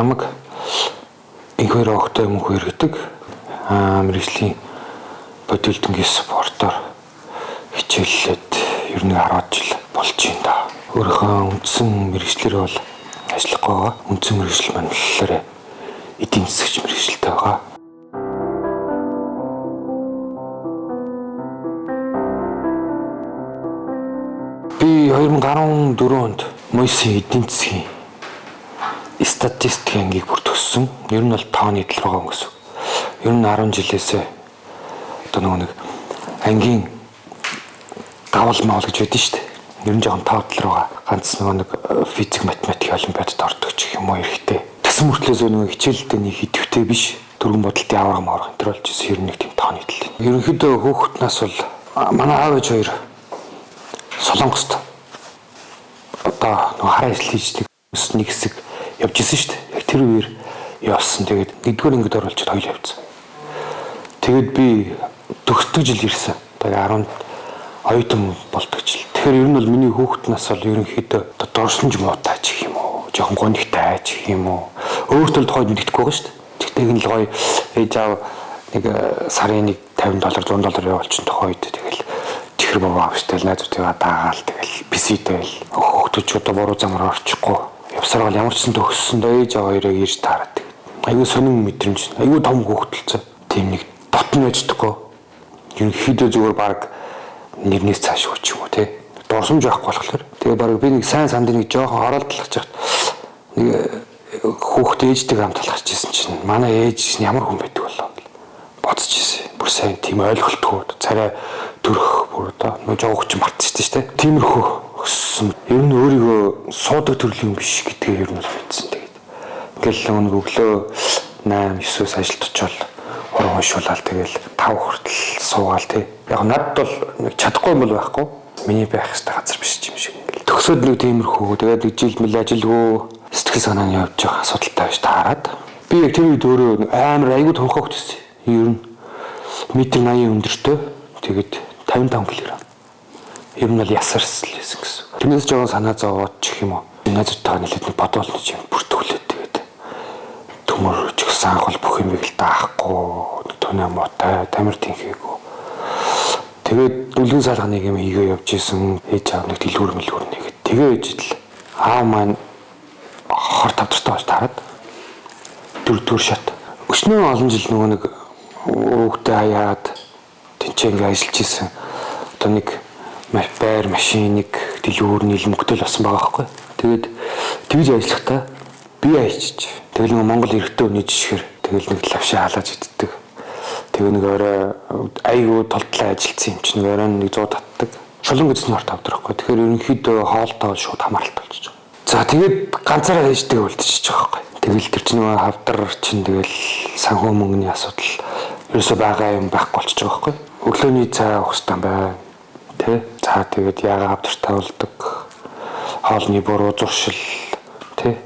намайг инхээр огтой юм хэрэгдэг мэргэжлийн бодилдонгийн спортоор хичээллээд ер нь 10 жил болж байна да. Өөрийнхөө үндсэн мэргэжлэр бол ажиллахгүй байгаа. Үндсэн мэргэжил маань болохоор эдийн засагч мэргэжилтэй байгаа. Би 2014 онд Мойсийн эдийн засгийн статистик ангийг бүр төссөн. Ер нь бол тооны идэл рүү өнгөсөн. Ер нь 10 жилээсээ одоо нэг ангийн гавал маал гэж байдсан шүү дээ. Ер нь жоохон тоотлол руугаа ганц нэг физик математик олимпиадад ордог ч юм уу эрэхтэй. Тэсэн мөртлөөс нэг хичээлдээ нэг идэвхтэй биш. Дөрвөн бодолтын авраг мавраг энэ төр болж ирсэн. Ер нь нэг тийм тооны идэл. Ерөнхийдөө хөөхтнээс бол манай аав ээж хоёр Солонгост одоо хараа ажил хийж нэг хэсэг явж исэн шүү дээ. Яг тэр үеэр явсан. Тэгээд нэгдүгээр ангид оруулж хоёул явцсан. Тэгээд би төгсдөг жил ирсэн. Тэгээд 10 оюутан болдог жил. Тэгэхээр ер нь бол миний хүүхднээс бол ерөнхийдөө дорсомж муутай ч юм уу, жоохон гонигтай ч юм уу. Өөртөө тухайд мэддэхгүй байгаа шүү дээ. Тэгтээ энэ л гоё ээж аав нэг сарын нэг $50 $100 явуулчихсан тухайд тэгэл чихэр бабаа авчтай найзуудтайгаа даагаал тэгэл бисэдэл хүүхдүүд одоо буруу замаар орчихгүй. Явсараа ямар ч сан төгссөн ээж аваа хоёроо ирж таарад. Айгуу сонин мэдрэмж, айгуу том хүүхдэлцээ. Тийм нэг дотн яждаггүй. Ерөнхийдөө зүгээр баг нэрнээс цааш өгч юм уу те. Дурсамж байхгүй болохоор. Тэгээ баг би нэг сайн санд нэг жоохон оролдлогч яхад нэг хүүхд ээжтэйг хамт талхаж ирсэн чинь манай ээж ямар хүн байдаг болоо бодож ирсэн. Бүр сайн тийм ойлголтгүй царай төрөх бүр одоо нөө жоох ч мартчихсан шүү дээ. Тиймэрхүү өссөн. Ер нь өөрийгөө суудаг төрлийн биш гэдгээ ер нь мэдсэн. Тэгээд ингээл нэг өглөө 8-9-с ажилд очивол уран уншуулаад тэгэл 5 хүртэл суугаал тий. Яг надад бол нэг чадахгүй юм бол байхгүй. Миний байх хэвээр газар биш юм шиг ингээл. Төгсөөд нэг тиймэрхүү тэгээд нэг жил мэл ажилгүй сэтгэл санааны явж байгаа асуудалтай байж таарад. Би яг тэр үед өөрөө амар айгүй тонхоо хөтсөн. Ер нь метр 80 өндөртэй. Тэгээд 55 кг. Ер нь бол ясарс л байсан гэсэн. Тэрнээс жоохон санаа зовоод ч юм уу. Найзуудтайгаа нэлээд нэг бодвол нэг юм бүртгүүлээд тэгээд төмөр ч гэсэн анх бол бүх юмыг л даахгүй, тоноо мотой, тамир тэнхээгүй. Тэгээд дүлгэн салганыг юм хийгээ явж исэн. Ээж аав нэг дэлгүүр мэлгүүр нэгэд. Тэгээд ижил аав маань хор тавдартай болж таарад. Дөрөвдүгээр шат. Өчнөө олон жил нөгөө нэг хүүхдээ хаяад тэнцээ ингээ ажиллаж исэн. Одоо нэг байр машиныг дэлгүүр нийлмөгтэй л болсон байгаа байхгүй. Тэгээд тэгж ажиллахдаа би аяачиж. Тэгэл нэг Монгол эрэгтэй хүний жишгээр тэгэл нэг лавшаа халааж иддэг. Тэгээ нэг орой айгуу толдлоо ажилтсан юм чинь нэг орой нэг 100 татдаг. Шулан гэзний хор тавдрахгүй. Тэгэхээр ерөнхийдөө хоолтой шууд хамааралтай болчихж байгаа. За тэгээд ганцаараа ээжтэйг үлдчихэж байгаа байхгүй. Тэгэл тэр чинь нөгөө хавдар чинь тэгэл санхүү мөнгөний асуудал ерөөсөө байгаа юм байхгүй болчихж байгаа байхгүй. Өглөөний цай авах хэрэгтэй байна. Тэ? За тэгээд яага хавдартай болдог. Хоолны буруу зуршил тэ?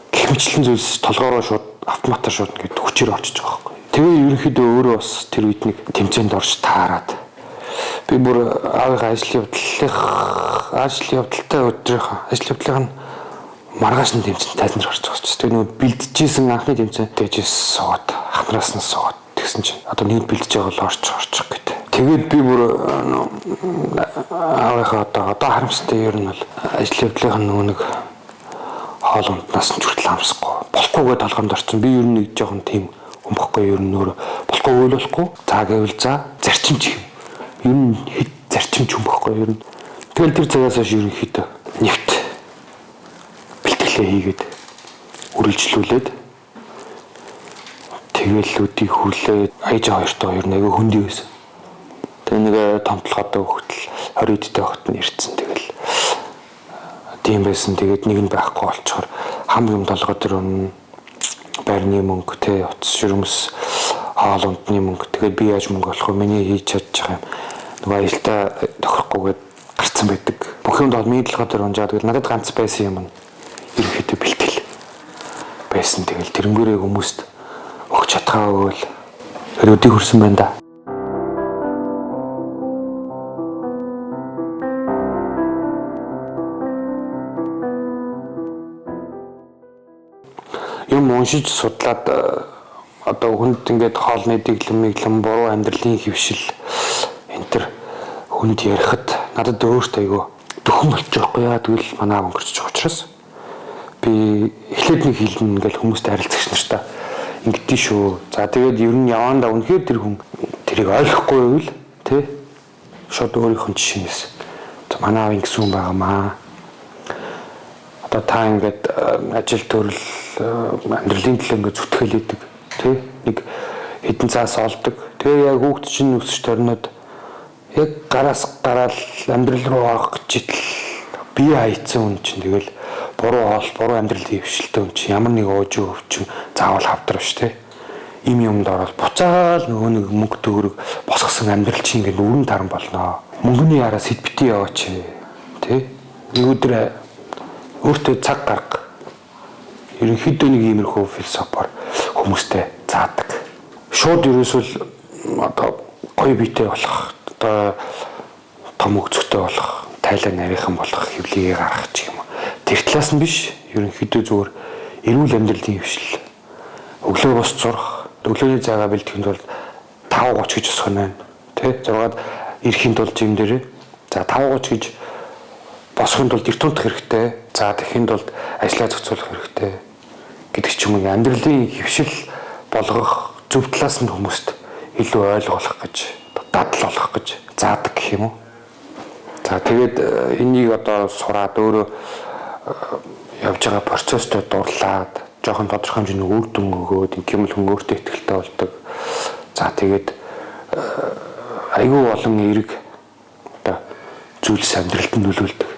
Гэх мэтлэн зүйлс толгоороо шууд автоматар шууд ингээд хүчээр орчиж байгаа байхгүй. Тэгээ ерөнхийдөө өөрөө бас тэр үед нэг тэмцээнд орж таарад. Би бүр аавынхаа ажил явдалтай өдрийнхөө ажил явдлын маргааш нь тэмцээнд тайлбар гарч байгаа ч. Тэгээ нөгөө бэлдчихсэн анхны тэмцээнд дээжээс суугаад ахнараас нь суугаад тэгсэн чинь одоо нэг бэлдэж байгаа бол орчих гэдэг. Тэгээд би бүр аавынхаа одоо харамстай ер нь бол ажил явдлын нөгөө нэг хоол унднаас нь хүртэл амсахгүй болохгүйгээ толгонд орсон. Би ер нь нэг жоохон тийм өмхгүй ер нь өөр болохгүй болохгүй. За гэвэл за зарчимч юм. Ер нь хэд зарчимч өмхгүй ер нь. Тэгэл тэр цагаас хойш ерөнхийдөө нэвт бэлтгэлээ хийгээд үргэлжлүүлээд тэгэл өдий хүлээд аяж хоёртой ер нь аяга хөндөй байсан. Тэгээ нэг томтлохотой хөлтөл 20 эдтэй хот нь ирсэн. Тэгэл тийм байсан. Тэгээд нэг нь байхгүй болчоор хам юм толгой дээр өнө байрны мөнгө тэ утас ширмэс хаал ундны мөнгө. Тэгээд би яаж мөнгө олох вэ? Миний хийж чадчих юм. Нөгөө ажилдаа тохирохгүйгээд гарцсан байдаг. Бүх юмд бол миний толгой дээр унжаад тэгээд надад ганц байсан юм. Ерөнхийдөө бэлтгэл байсан. Тэгэл тэрнгээрээ хүмүүст өгч чадхаагүй л өдий хүрсэн байна да. юм уншиж судлаад одоо хүнд ингээд хоолны дэглэм буруу амьдралын хөвшил энэ төр хүнд ярихад надад өөртөө айгүй дөхөн болчих жоохгүй яа. Тэгвэл манай аав өнгөрч байгаа учраас би эхлээд нэг хэлнэ ингээл хүмүүстэй харилцагч нартаа ингэдэж шүү. За тэгээд ер нь явандаа үнэхээр тэр хүн тэрийг ойлгохгүй байвал тий шууд өөрийнх нь жишээнээс за манай аав ингэсэн хүн байгаамаа. Одоо та ингээд ажил төрөл амьдралын төлөө ингээд зүтгэл хийдэг тий нэг хэдэн цаас олдог. Тэгээ яг хүүхд чинь өсөж төрнөд яг гараас гараал амьдрал руу орох гэж итл бие хайцсан хүн чинь тэгэл буруу хоол, буруу амьдралын хөвшилтэй хүн чинь ямар нэг оожоо өвчин заавал хавдрав ш тэ. Им юмд ороод буцаал нөгөө нэг мөнгө төгрөг босгосон амьдрал чинь ингээд өрн таран болно. Мөнгөний яраа сэт бити яваач тэ. Нэг өдөр өөртөө цаг гарга. Ерөнхийдөө нэг иймэрхүү философоор хүмүүстэй заадаг. Шууд ерөөсөл одоо гоё биетэй болох, одоо том өгцөгтэй болох, тайлан нарийнхан болох хөвлөгийг гаргах ч юм уу. Тэр талаас нь биш. Ерөнхийдөө зүгээр эрүүл амьдралын хөвшил. Өглөө бос зурх, өглөөний цагаа бэлтгэхэд бол 5:30 гэж босгоно байна. Тэ? 6-ад ирэхийн тулд жим дээрээ. За 5:30 гэж босхын тулд эрт унтах хэрэгтэй. За тэхийн тулд ажлаа зохицуулах хэрэгтэй гэдэг ч юм уу. Амьдралын хөвшил болгох зөв талаас нь хүмүүст илүү ойлгох гэж, дадал болох гэж заадаг гэх юм уу. За тэгээд энийг одоо сураад өөрөө явж байгаа процесстэй дурлаад жоохон тодорхой хэмжээний үр дүн өгөөд ингээм л хүн өөртөө ихтэй болдог. За тэгээд айгүй олон эерэг одоо зүйлс амьдралд нь нөлөөлдөг.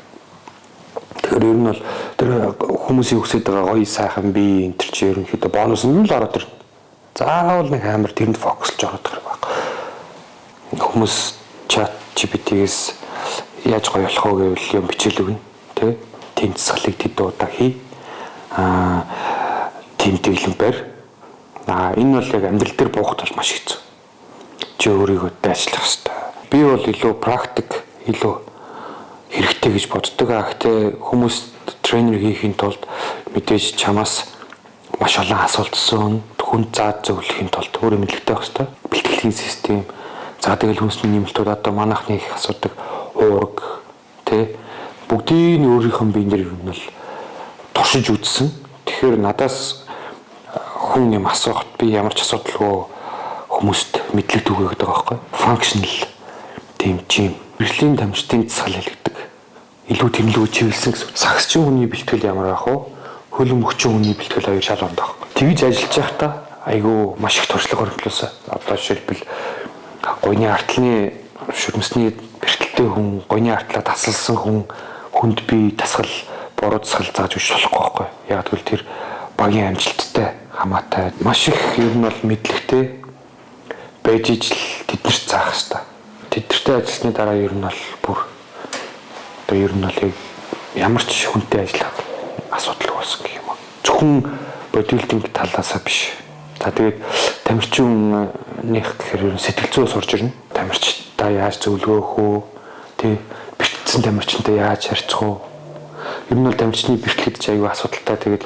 Тэгэхээр ер нь бол тэр хүмүүсийн өсөж байгаа гоё сайхан бие энэ төр чи ерөнхийдөө бонус нь л ороод ирнэ. Заавал нэг амар тэрэнд фокуслж ороод ирэх байх. Хүмүүс чат GPT-гээс яаж гоё болох вэ гэвэл юм бичээл өгнө тий. Тэмцэлийг тэд удаа хий. Тэмдэглэн барь. Энэ бол яг амьдрал дээр буухад бол маш хэцүү. Чи өөрийгөө дайчлах хэрэгтэй. Би бол илүү практик, илүү хэрэгтэй гэж боддог. Гэхдээ хүмүүс тренер хийхин тулд мэдээж чамаас маш олон асуулт асууна. Хүн заад зөвлөхийн тулд өөрөө мэдлэгтэй байх хэрэгтэй. Бэлтгэлийн систем. За тэгэл хүнсний нэмэлтүүд одоо манайхны их асуудаг уурга тий бүгдийг нь өөрийнх нь биен дээр юм бол туршиж үзсэн. Тэгэхээр надаас хүн юм асуухад би ямар ч асуудалгүй хүмүүст мэдлэг түгээгээд байгаа байхгүй. Functional тийм чим. Бэрхлийн дамжтын засал хэлдэг. Илүү тэмлүү чиглэсэн гэсэн. Сагсчин хүний бэлтгэл ямар байх вэ? Хөлөн мөхчин хүний бэлтгэл хоёр шал онд байхгүй. Тэгж ажиллаж байхдаа айгүй маш их туршлага хөрөнгөлөөсөн. Одоо жишээлбэл гойны артлын шүрмсний бэрхтэлтэй хүн, гойны артлаа тасалсан хүн хүнд би тасгал буруу тасгал зааж өгч болохгүй байхгүй. Яг тэгвэл тэр багийн амжилттай хамаатай маш их ер нь бол мэдлэгтэй байж ижил тэднэрт заах хэрэгтэй. Тэднэртэй ажилласны дараа ер нь бол бүр одоо ер нь бол ямар ч хүнтэй ажиллаад асуудал болсон гэх юм уу. Зөвхөн бодибилдинг талаасаа биш. За тэгээд тамирчинных гэхээр ер нь сэтгэл зүй сурж ирнэ. Тамирчтай яаж зөвлөгөөх үү? Тэ бэртсэн тамирчинтай яаж харьцах уу? Ер нь бол тамирчны бэртлэхэд ч аюу асуудалтай. Тэгээд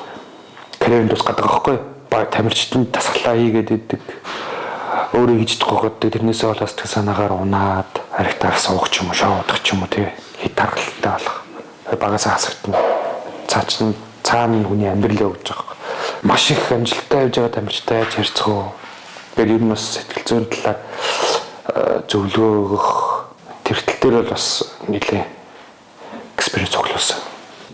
карьерын тус гадаг байхгүй. Баг тамирчтанд тасглаа хийгээд идэг. Өөрөө хийж дохогод тэрнээсээ болоод тэг санаагаар унаад харигтаар суух ч юм уу, шоудах ч юм уу тий хит тархалтай болох. Багаас хасагдана. Цаана хүний амьдрал явж байгаа. Маш их амжилттай явж байгаа тамирчтай яаж харьцах уу? Тэгэхээр ер нь бас сэтгэл зүйн талаар зөвлөгөө өгөх тэр тал дээр бол бас нэлээ экспириенс цуглуулсан.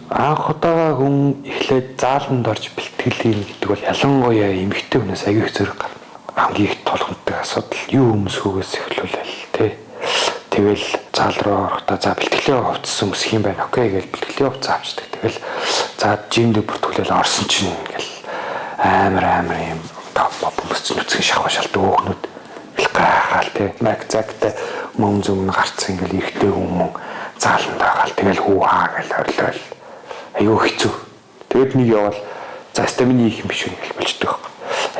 Анх удаага хүн эхлээд зааланд орж бэлтгэл хийн гэдэг бол ялангуяа эмэгтэй хүнээс аягүй их зэрэг гарна. Хамгийн их тулгамддаг асуудал юу өмсөхөөс эхлүүлэл тий. Тэгэл заал руу орохдоо за бэлтгэлийн хувцас өмсөх юм байна. Окей гэж бэлтгэлийн хувцас авчдаг. Тэгэл за жимд бүртгүүлэл орсон чинь ингээл амар юм топ өмссөн үсгийн шахуу шалт өөхнүүд их гайхаал тий. Магцагтай мөн зүмн гарцсан ингээл ихтэй хүмүүс зааланд байгаа л тэгэл хүү хаа гэл орлол. Аюу хэцүү. Тэгэд нэг явал за стамины их юм биш үү гэж болчдөг.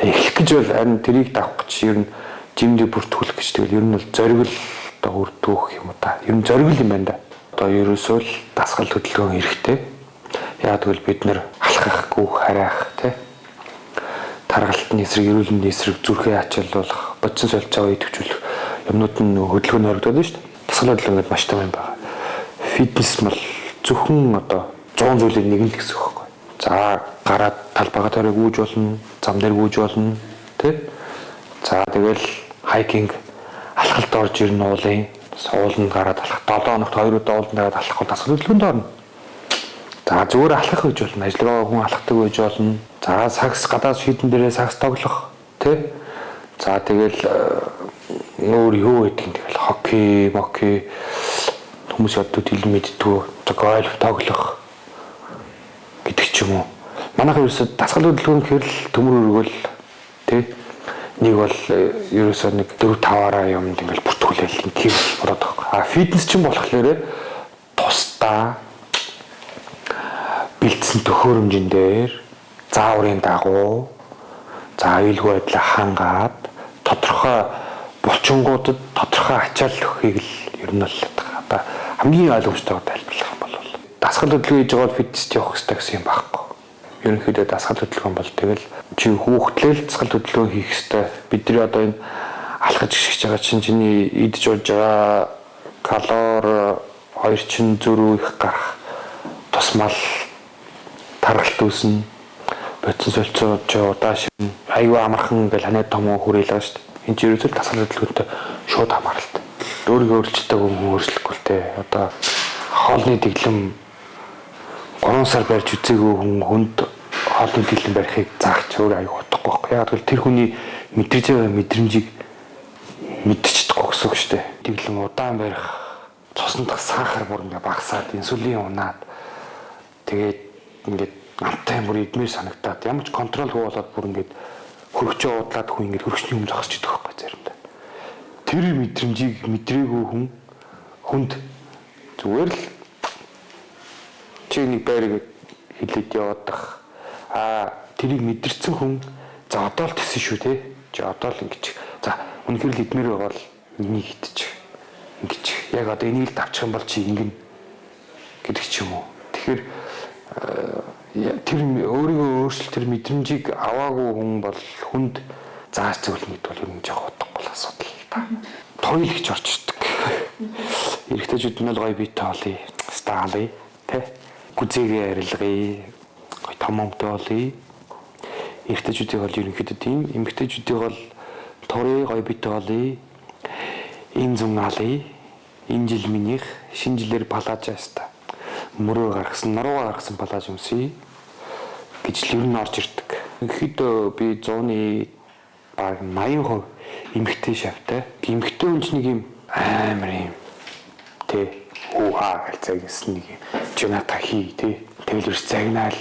Эхлэх гэж бол харин тэрийг давах гэж ер нь жимдээ бүртгүүлэх гэж тэгэл ер нь бол зоригл одоо үрдүүх юм уу та. Ер нь зоригл юм байна да. Одоо ерөөсөө л дасгал хөдөлгөөн хэрэгтэй. Яг тэгвэл бид нэр алхахгүй харайх тий. харгалтын эсрэг, эрүүл мэндийн эсрэг зүрхээ ачааллуулах, бодис солилцоогоо идэвхжүүлэх юмнууд нь хөдөлгөөний хоригдоод шүү дээ. Дасгал хөдөлгөөн гэдэг маш том юм байна. Фитнес бол зөвхөн одоо 100 зүйлийн нэг л гэсэн үг байхгүй. За гараад талбайгаа тарыг үүж болно, зам дээр үүж болно, тий? За тэгэл хайкинг алхалт орж ирнэ уулын ууланд гараад алхах 7 хоногт 2 удаа ууланд гараад алхах бол дасгал хөдөлгөөнд орно. За зүгээр алхах гэж болно, ажиллагаа хүн алхахдаг гэж болно. За сакс гадаад шийдэн дээрээ сакс тоглох, тий? За тэгэл өөр юу гэдэг юм тэгэл хоккей хүмүүс яддаг хэл мэддэг гольф тоглох гэдэг ч юм уу. Манайх ерөөсө дасгал хөдөлгөөн гэхэл төмөр өргөл тий нэг бол ерөөсө нэг 4-5 юмд ингээл бүртгүүлэл тийм болоод байгаа. Фитнес ч юм болохоор тусдаа бэлдсэн төхөөрөмжн дээр зааврын дагуу за аюулгүй байдлаа хангаад тодорхой булчингуудад тодорхой ачаал өгөхийг л ер нь л одоо хамгийн ойлгомжтойгоор тайлбарлах юм бол дасгал хөдөлгөөн хийж байгаа фитнест явах хэрэгтэй гэсэн юм байхгүй. Ерөнхийдөө дасгал хөдөлгөөн бол тэгэл чи хүүхдлээл дасгал хөдөлгөөн хийх хэрэгтэй. Бидний одоо энэ алхаж гიშгэж байгаа чиний идж ууж байгаа калори 2 чин зөрүү их гарах тусмал таргалт үүснэ. Бодис солилцооч удааш аюу амархан ингээл ханаа том хүрээлээ шүү дээ. Энд чинь ерөөсөө дасгал хөдөлгөөнтэй шууд хамааралтай. Өөрийгөө өөрчлөлтөө өөрчлөхгүй л дээ. Одоо хоолны дэглэм 3 сар барьж үзээгүй хүнд хоолны дэглэм барихыг заах ч өөр аюу утгагүй байхгүй. Яг л тэр хүний мэдэрч байгаа мэдрэмжийг мэдчихдэггүй гэсэн үг шүү дээ. Дэглэм удаан барих цуснд сахар бүр ингээ багасаад инсулин унаад тэгээд ингээд амтай бүр идмээр санагдаад ямар ч контролгүй болоод бүр ингээд хөргөчөө удлаад хүн ингээд хөргөчний юм зогсож идэх байхгүй заримдаа. Тэр мэдрэмжийг мэдрээгүй хүнд зүгээр л чи нэг байрыг хилээд яваадах. Тэрийг мэдэрсэн хүн за одоо л тэсэн шүү те. Чи одоо л ингэж. За үнэхээр л идмээр байгаа бол энийг идчих. Ингэж. Яг одоо энийг л давчих юм бол чи ингэн гэдэг ч юм уу. Тэгэхээр тэр өөрийгөө өөрчлөлт тэр мэдрэмжийг аваагүй хүн бол хүнд зааж зөвлөх мэд бол ер нь жоох утгагүй асуудал та. Тойл гэж орж ирдэг. Эрэгтэйчүүд нь л гоё биетэй олъё. Стаалъя, тэ. Гүзээгээ арилгая. Гоё том өмтэй олъё. Эрэгтэйчүүдийг бол ерөнхийдөө тийм, эмэгтэйчүүдийг бол торын гоё биетэй олъё. Энэ зүүн алъя. Энэ жил минийх шинэ жилээр палажаста. Мөрөө гаргасан, наруугаа гаргасан палаж өмсөе гэж л ер нь орж ирдэг. Ерөнхийдөө би 100-ны баг 80% эмэгтэй шавтай. Эмэгтэй хүн ч нэг юм амар юм тий хаа гэлцээ гэсэн нэг юм чуната хий тий тэгэл ерс загнаал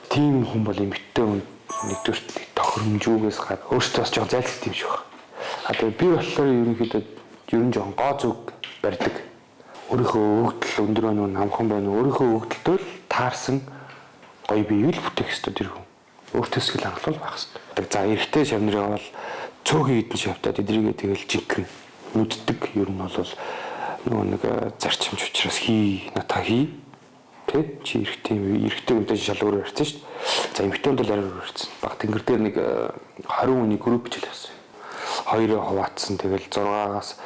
тийм хүн бол эмэгтэй хүн нэгдүгээр тохиромжгүйгээс гад өөртөө бас жоо зайлсхий юм шиг байна. Тэгээ би болохоор ерөнхийдөө ер нь жоохон гоо зүг барьдаг. Өөрийнхөө өгдөл өндөр байна уу намхан байна уу өөрийнхөө өгдөлтөө л таарсан гоё биеийг л бүтээх ёстой тэр хүн. Өөртөөс л хангалуул байх ёстой. За эрэгтэй шавнырыг бол цөөхөн хідэн шавтаад эдрийгээ тэгэл жинхэнэ нүддэг ер нь бол нөгөө нэг зарчимч учраас хий ната хий тэ чи эрэгтэй үнтэй шал өөрөөр ярьсан шүү дээ. За эмэгтэй хүнд бол арай өөр ярьсан. Баг тэнгэр дээр нэг 20 хүний групп ч л явсан. Хоёроо хуваацсан тэгэл 6-аас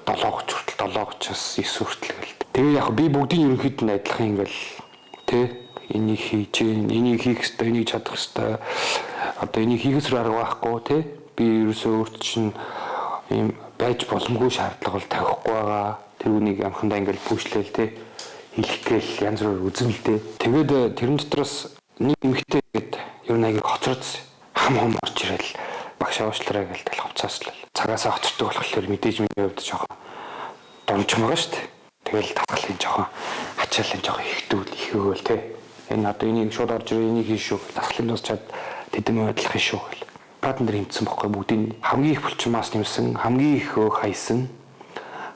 7:30 хүртэл 7:30-аас 9 хүртэл гэл. Тэгээ яг би бүгдийн ерөнхийд нь адилхан ингээл тэ энийг хийж, энийг хийх ёстой, энийг чадах ёстой. Одоо энийг хийхээс арга байхгүй тэ. Би ерөөсөө өөрт чинь ийм байж боломгүй шаардлага бол тавихгүй байгаа. Тэр үнийг амхандаа ингээл пүүшлээл тэ хэлэх гээл янз бүр үзэмлдээ. Тэгээд тэрэн дотроос нэг эмэгтэй гээд ер нь аяг хоцродсон. Хам орж ирэл багш уучлаарай гээл хувцааслал. Цагаасаа хоцордог болохоор мэдээж миний хувьд жоохон домжхон байгаа шүү дээ. Тэгэл татгалын жоохон ачаалын жоохон ихтүүл тэ. Энэ одоо энийг шууд орж ирээ энийг хийш шүү. Татгалын дуус чад тэдэм байдлах шүү гэл. Партнер хэмцсэн бохгүй бүгдийн хамгийн их булчмаас нэмсэн, хамгийн их хайсан,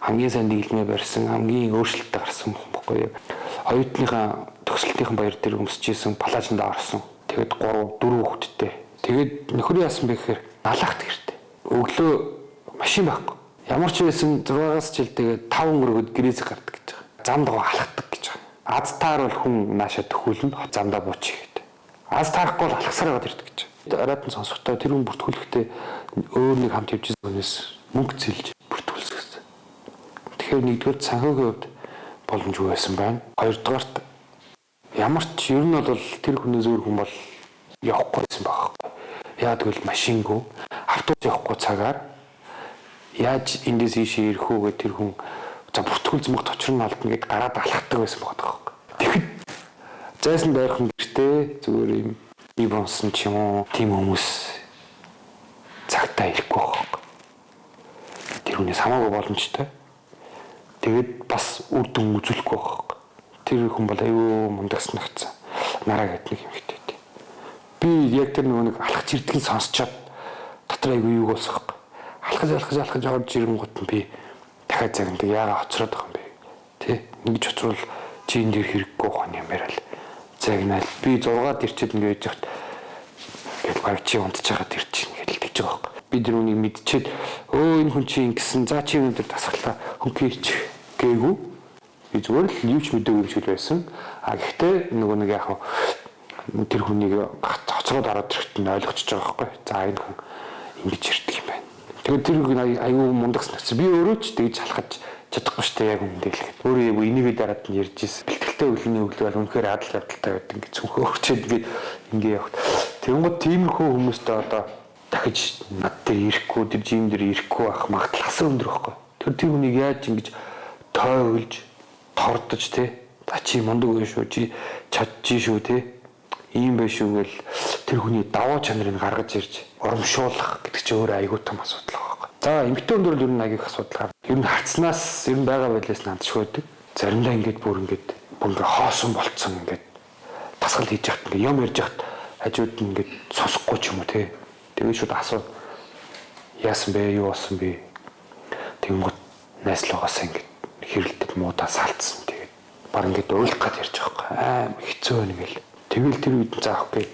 хамгийн сайн дэглэмээ барьсан, хамгийн өөрчлөлттэй гарсан бохгүй. Оюутныхаа төгсөлтийн баяр дээр өмсөжсэн палажинд орсон. Тэгээд 3 4 хүүхэдтэй. Тэгээд нөхөр яасан бэ гэхээр налахт гэртээ. Өглөө машин байхгүй. Ямар ч байсан 6-аас жилдээ 5 өргөд гэрээсээ гардаг гэж байгаа. Замд гоо алхдаг гэж байгаа. Аз таар бол хүн наашаа төхүүлнэ замдаа буучих гэдэг. Аз таарахгүй бол алхасаар яваад ирдэг гэж. Радио сонсохдоо тэр хүн бүртгүүлэхдээ өөр нэг хамт явж байгаа хүнээс мөнгө зэлж бүртгүүлсэн гэсэн. Тэгэхээр нэгдүгээр санхүүгийн хувьд боломжгүй байсан байна. Хоёрдугаарт ямар ч ер нь бол тэр хүнээс өөр хүн бол явахгүй байсан байхгүй. Яа тэгвэл машингүй автобус явахгүй цагаар яаж эндээс ийшээ ирэх үү гэх тэр хүн за бүртгүүл зэмгт очрон алдна гэд гараад алхахдаг байсан байхгүй. Тэгэхэд зайсан байрхан гэртээ зүгээр юм би бонсон ч юм уу тийм хүмүүс цагтаа ирэхгүй байхгүй. Тэр хүнээс хамаагүй боломжтой. Тэгээд бас үр дүн үзүүлэхгүй байхгүй. Тэр хүн бол аюу мундагсан нагцсан. Нараа гэдэг нэг юм хэвтэй. Би яг тэр нэг алхаж ирдэг нь сонсчоод дотор аюу юу болсох. Алхаж орж ирэнгүүт нь би дахиад загнад яагаад хоцроод байгаа юм бэ? Тэ? Ингэж хоцрол чи энэ дэр хэрэггүй хань юмараа л загнаал. Би 6-д ирчээд ингэж яхад гээд баг чи унтж байгаад ирчих ингээд л тэгж байгаа байхгүй. Би тэр үнийг мэдчихээд энэ хүн чи ингэсэн за чи өнөдөр тасгалаа хөнхийч гээгүй. Би зүгээр л юуч мэдээгүй юм шиг байсан. Гэхдээ нөгөө нэг яг тэр хүнийг хоцроод ороод ирэхэд нь ойлгочихж байгаа байхгүй. За энэ хүн ингэж ирдэг юм байна. Тэгээд тэр хүн аюу мундагс нэрсэн. Би өөрөө ч тэгж халахж чадахгүй шүү дээ яг үндэ хэлэхэд. Өөрөө яг энийгээ дараад нь ярьж ирсэн. Бэлтгэлтэй өглөөний өглөө бол үнэхээр адал явдалтай байдаг. Ингээд цүнхөө өрчөөд ингээд явах. Тэнгууд тиймэрхүү хүмүүстэй одоо дахиж надтай ирэхгүй тэр жим дээр ирэхгүй байх магадлал асар өндөр байхгүй. Тэр хүнийг яаж ингэж тойволж тордож те. За чи мундаг байх шүү чи чадчих шүү те. Ийм байх шүү гэл тэр хүний давуу чанарыг гаргаж ирж урамшуулах гэдэг чинь өөрөө айгүй том асуудал байгаа. За эмэгтэй хүн дээр ер нь аяг асуудал гарна. Ер нь харцнаас ер нь байгаа байлаас нандшгүй байдаг. Заримдаа ингээд бүр ингээд хоосон болцсон ингээд тасгал хийж яхад ингээд юм ярьж яхад хажууд нь ингээд сонсохгүй ч юм уу те. Тэгээд шууд асуу яасан бэ юу болсон бэ? Тэнгууд найзлуугаас ингээд хэрэлдэж муудаа салцсан. Тэгээд баг ингээд уйлах гэж ярьж байгаа юм. Хэцүү байна гэл. Тэгвэл тэр үед заахгүй.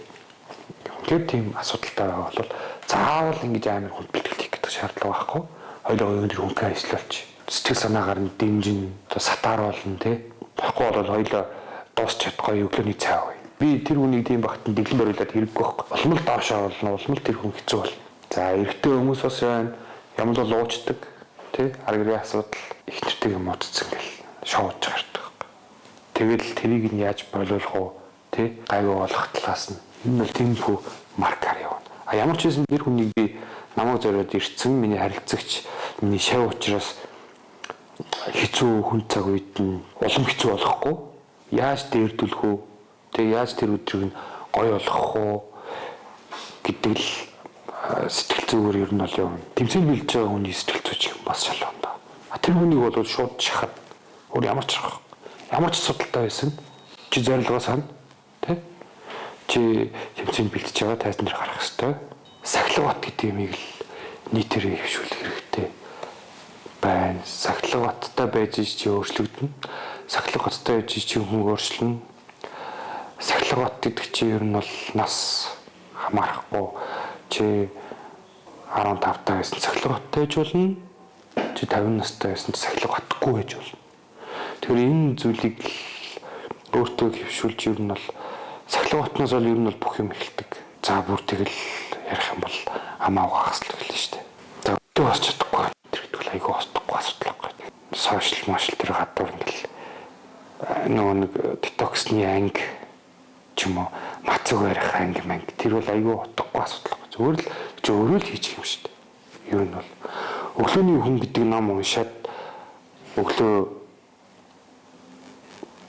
Тэр тийм асуудалтай байгаа бол заавал ингэж амар хүн бэлтгэл хийх гэдэг шаардлага байхгүй. Хоёулаа өндөр хүнхээ ажиллуулж сэтгэл санаагаар нь дэмжин сатааруулна тий. Баггүй бол хоёулаа дуусч чадахгүй өглөөний цай авъя. Би тэр хүнийг тийм багтан дэглэн бориулаад хэрэггүй байхгүй. Улмал доошоо болно, улмал тэр хүн хэцүү болно. За эрэгтэй хүмүүс бас байна. Ямар л уучдаг тий. Аргэрийн асуудал их нэртэй юм уцсан гэл шоуж гардаг. Тэгэл тэрийг нь яаж болиулах вэ? Тэ гайгүй болох талаас нь энэ бол тиймхүү маркер явна. А ямар ч байсан тэр хүнийг би намайг зориод ирсэн миний харилцагч миний шав учраас хэцүү хүн цаг үед нь улам хэцүү болохгүй яаж дээрдүүлэх үү? Тэ яаж тэр өдрийг нь гоё болгох уу гэдэг л сэтгэл зүгээр ер нь бол явна. Тэмцээн бэлдэж байгаа хүний сэтгэл зүйч бас шалгана. А тэр хүнийг бол шууд шахаад өөр ямар ч судалтай байсан чи зорилгоо сана чи тэмцээнд бэлдэж байгаа тайзан дээр гарах хэрэгтэй. Сахилга бат гэдэг юмыг л нийтээрээ хөвшүүлэх хэрэгтэй байна. Сахилга баттай байж чи өөрчлөгдөн. Сахилга баттай байж чи хүн өөрчлөнө. Сахилга бат гэдэг чи ер нь бол нас хамаарахгүй. Чи 15 таа байсан сахилга баттай байж болно. Чи 50 настай байсан сахилга батгүй байж болно. Тэгэхээр энэ зүйлийг өөртөө хөвшүүлж ер нь бол сахилга батнаас бол ер нь бол бүх юм эхэлдэг. За бүр тэгэл ярих юм бол амаа угаах хэрэгтэй хэлнэ шүү дээ. За өдөө босч чадахгүй. Тэр гэдэг бол айгүй остохгүй асуудал байхгүй. Сошиал машил тэр гадуур ингээл нөгөө нэг детоксны анги ч юм уу мацаг барих анги манг тэр бол айгүй утгагүй асуудал байхгүй. Зүгээр л чи өөрөө л хийчих юм шүү дээ. Ер нь бол өглөөний хүн гэдэг ном уншаад өглөө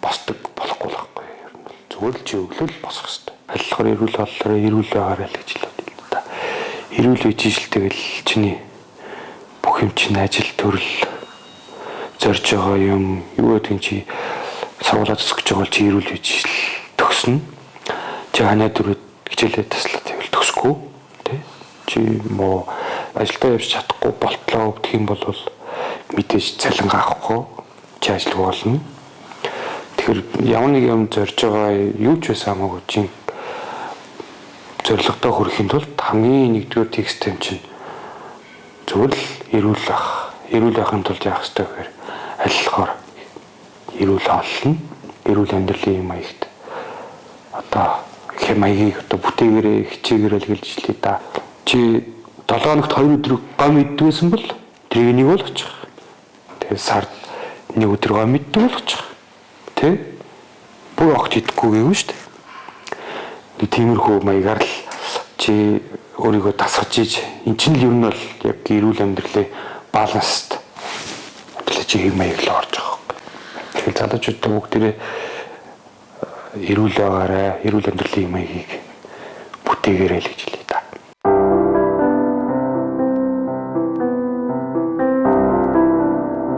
босдог болохгүй л байхгүй. Ер нь зүгээр л чи өглөө л босох хэрэгтэй. Аллахаар эрүүл боллоо эрүүл байгаарай л гэж хэлээд л да. Эрүүл үеж ижил тэгэл чиний бүх юм чинь ажил төрөл зорж байгаа юм юу гэдэг чи савлаад өсгөж байгаа чи эрүүл үеж ижил төгснө. Чи ханаа дөрөв хичээлээ таслаад байвал төгсөхгүй тий. Чи муу ажилдаа явж чадахгүй болтлоо гэх юм бол мэдээж цалингаа авахгүй чи ажилгүй болно. Тэгэхээр ямар нэг юм зорж байгаа юу ч байсан хамаагүй чинь зорилгодоо хүрэхин тулд хамгийн нэгдүгээр текст юм чинь зөвл эрүүл ахын тулд яах ёстой гэхээр алилахаар эрүүл олно эрүүл амьдралын юм аягт одоо арай маягийг одоо бүтээгээрээ хичээгээрээ л гэлж хэлээ да. Чи 7 хоногт 2 өдөр гом иддгүйсэн бол тэрийг нэг бол очих. Тэгээ сард нэг өдөр гом иддэг бол очих. Тэ? Бүр огт идэхгүй гэв шүү дээ. Нэг тиймэрхүү маягаар л чи өөрийгөө дасгаж ийж эн чинь л ер нь бол яг эрүүл амьдралын баланст чи ийм маяг л орж байгаа юм. Тэгэхээр залуучуудаа бүгдээрээ эрүүл байгаарай, эрүүл амьдралын маягийг бүтээгээрэй л гэж хэлээ.